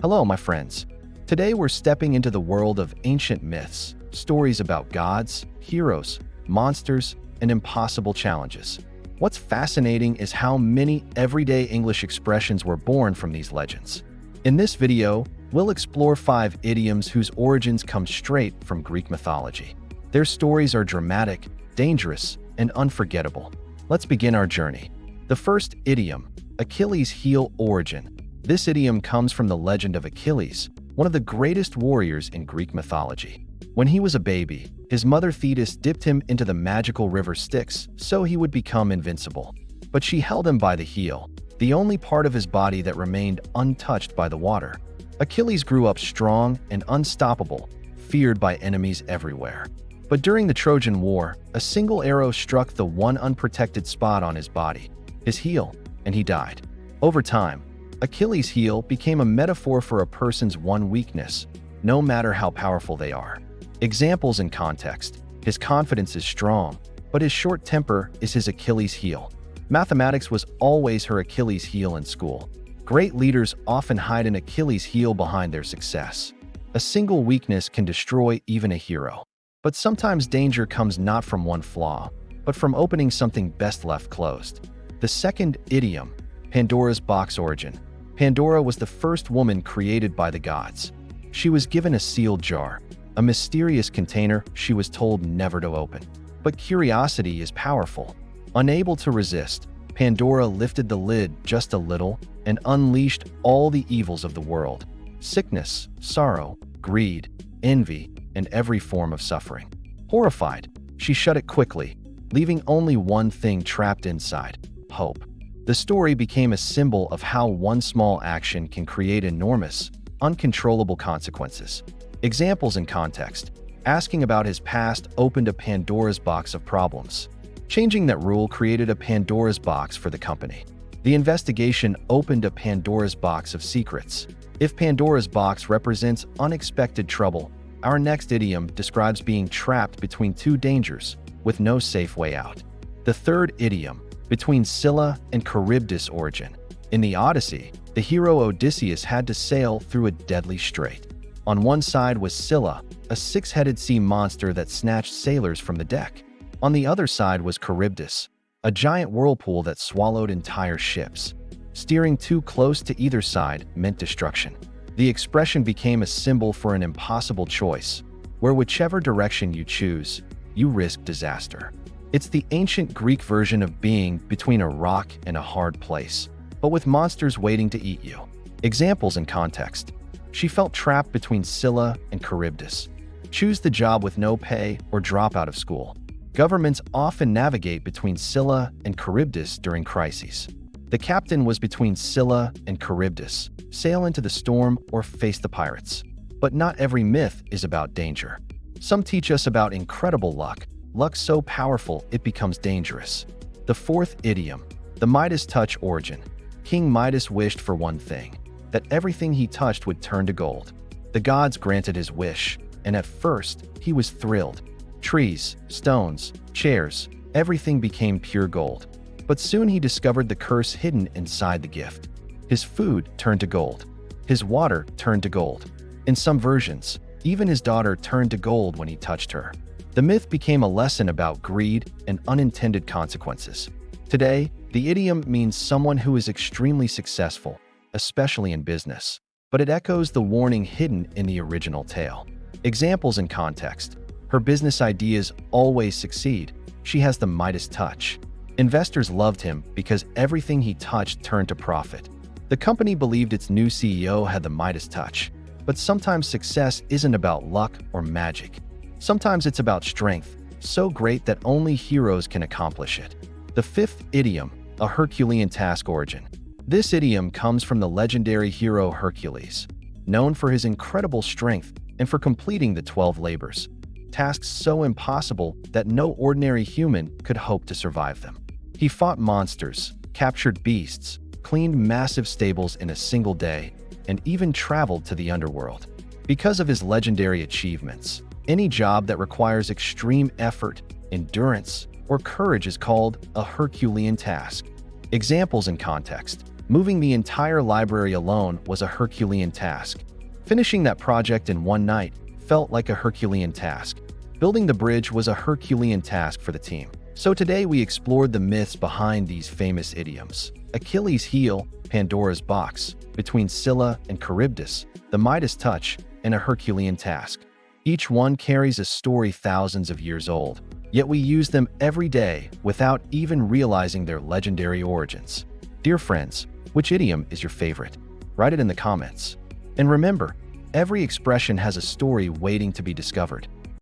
Hello, my friends. Today we're stepping into the world of ancient myths, stories about gods, heroes, monsters, and impossible challenges. What's fascinating is how many everyday English expressions were born from these legends. In this video, we'll explore 5 idioms whose origins come straight from Greek mythology. Their stories are dramatic, dangerous, and unforgettable. Let's begin our journey. The first idiom, Achilles' heel origin. This idiom comes from the legend of Achilles, one of the greatest warriors in Greek mythology. When he was a baby, his mother Thetis dipped him into the magical river Styx so he would become invincible. But she held him by the heel, the only part of his body that remained untouched by the water. Achilles grew up strong and unstoppable, feared by enemies everywhere. But during the Trojan War, a single arrow struck the one unprotected spot on his body, his heel, and he died. Over time, Achilles' heel became a metaphor for a person's one weakness, no matter how powerful they are. Examples in context: his confidence is strong, but his short temper is his Achilles' heel. Mathematics was always her Achilles' heel in school. Great leaders often hide an Achilles' heel behind their success. A single weakness can destroy even a hero. But sometimes danger comes not from one flaw, but from opening something best left closed. The second idiom, Pandora's box origin. Pandora was the first woman created by the gods. She was given a sealed jar, a mysterious container she was told never to open. But curiosity is powerful. Unable to resist, Pandora lifted the lid just a little and unleashed all the evils of the world: sickness, sorrow, greed, envy, and every form of suffering. Horrified, she shut it quickly, leaving only one thing trapped inside: hope. The story became a symbol of how one small action can create enormous, uncontrollable consequences. Examples in context: asking about his past opened a Pandora's box of problems. Changing that rule created a Pandora's box for the company. The investigation opened a Pandora's box of secrets. If Pandora's box represents unexpected trouble, our next idiom describes being trapped between two dangers, with no safe way out. The third idiom, between Scylla and Charybdis origin. In the Odyssey, the hero Odysseus had to sail through a deadly strait. On one side was Scylla, a 6-headed sea monster that snatched sailors from the deck. On the other side was Charybdis, a giant whirlpool that swallowed entire ships. Steering too close to either side meant destruction. The expression became a symbol for an impossible choice, where whichever direction you choose, you risk disaster. It's the ancient Greek version of being between a rock and a hard place, but with monsters waiting to eat you. Examples in context: she felt trapped between Scylla and Charybdis. Choose the job with no pay or drop out of school. Governments often navigate between Scylla and Charybdis during crises. The captain was between Scylla and Charybdis: sail into the storm or face the pirates. But not every myth is about danger. Some teach us about incredible luck so powerful it becomes dangerous. The fourth idiom, the Midas touch origin. King Midas wished for one thing: that everything he touched would turn to gold. The gods granted his wish, and at first, he was thrilled. Trees, stones, chairs, everything became pure gold. But soon he discovered the curse hidden inside the gift. His food turned to gold. His water turned to gold. In some versions, even his daughter turned to gold when he touched her. The myth became a lesson about greed and unintended consequences. Today, the idiom means someone who is extremely successful, especially in business, but it echoes the warning hidden in the original tale. Examples in context: her business ideas always succeed. She has the Midas touch. Investors loved him because everything he touched turned to profit. The company believed its new CEO had the Midas touch. But sometimes success isn't about luck or magic. Sometimes it's about strength, so great that only heroes can accomplish it. The fifth idiom, a Herculean task origin. This idiom comes from the legendary hero Hercules, known for his incredible strength and for completing the 12 labors, tasks so impossible that no ordinary human could hope to survive them. He fought monsters, captured beasts, cleaned massive stables in a single day, and even traveled to the underworld. Because of his legendary achievements, any job that requires extreme effort, endurance, or courage is called a Herculean task. Examples in context: Moving the entire library alone was a Herculean task. Finishing that project in one night felt like a Herculean task. Building the bridge was a Herculean task for the team. So today we explored the myths behind these famous idioms. Achilles' heel, Pandora's box, between Scylla and Charybdis, the Midas touch, and a Herculean task. Each one carries a story thousands of years old, yet we use them every day without even realizing their legendary origins. Dear friends, which idiom is your favorite? Write it in the comments. And remember, every expression has a story waiting to be discovered.